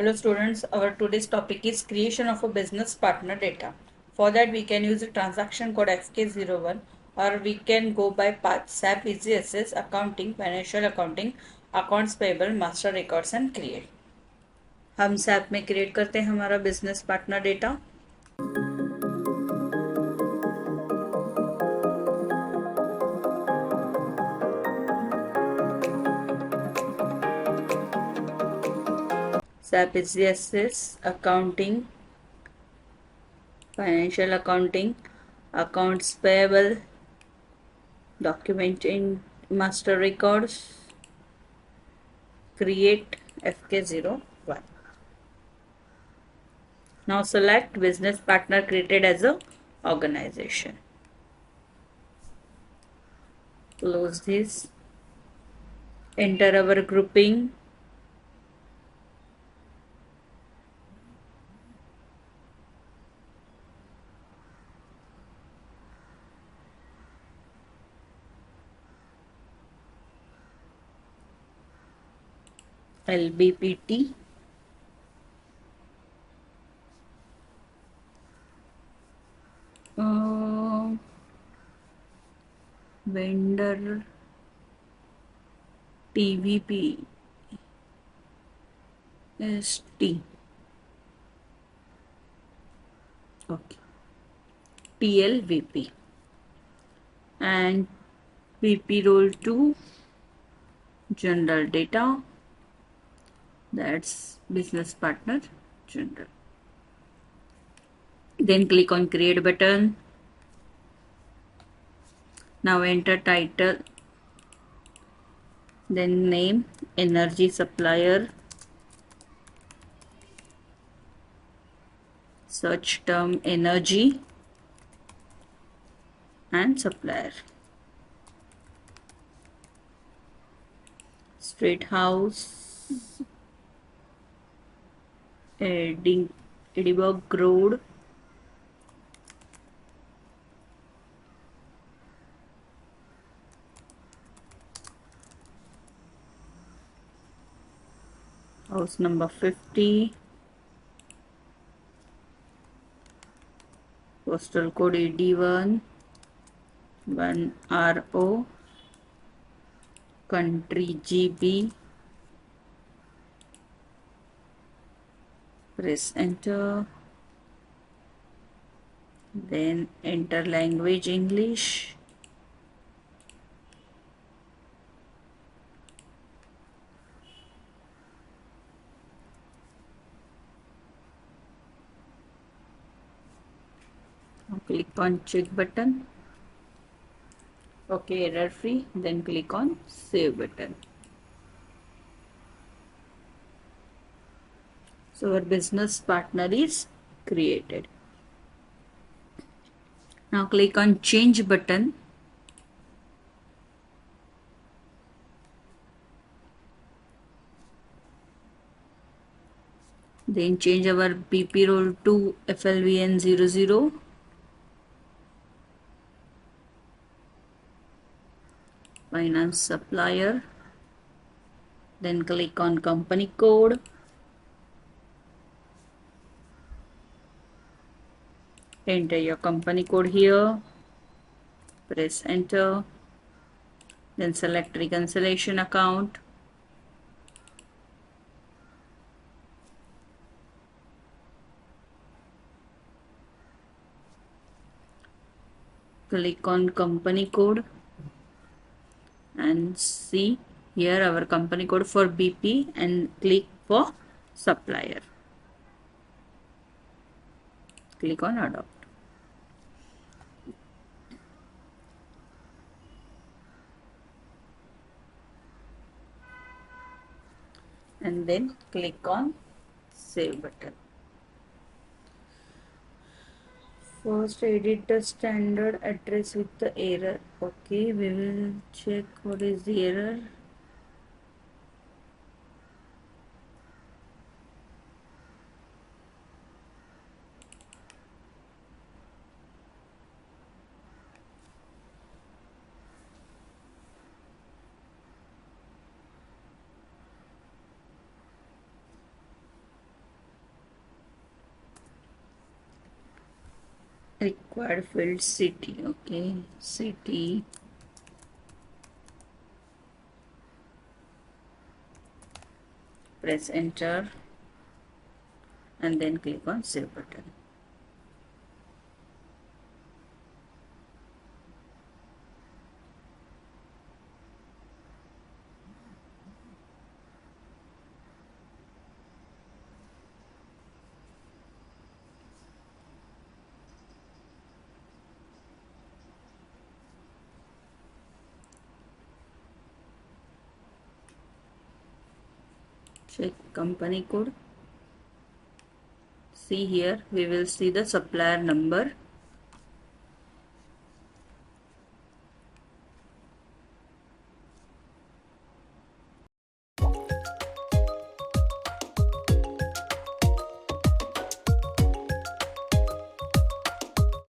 Hello students, our today's topic is creation of a business partner data. For that we can use the transaction code FK01 or we can go by path SAP S accounting, financial accounting, accounts payable, master records and create. हम SAP में create करते हैं हमारा business partner data. SAP S accounting, financial accounting, accounts payable, documenting master records, create FK01. Now select business partner created as a organization. Close this. Enter our grouping. LBPT. Vendor TVP ST. Okay. TLVP. And VP role 2 general data. That's business partner general. Then click on create button. Now enter title, then name, energy supplier, search term energy and supplier. Street house, Edinburgh Road, house number 50, postal code AD1 1RO, country GB, press enter, then enter language English, click on check button. Okay, error free, then click on save button. So our business partner is created. Now click on change button. Then change our BP role to FLVN00. Finance supplier. Then click on company code. Enter your company code here. Press enter. Then select reconciliation account. Click on company code and see here our company code for BP and click for supplier. Click on adopt. And then click on save button. First edit the standard address with the error. Okay, we will check what is the error. required field city. Okay, city. Press enter and then click on save button. Check company code. See here, we will see the supplier number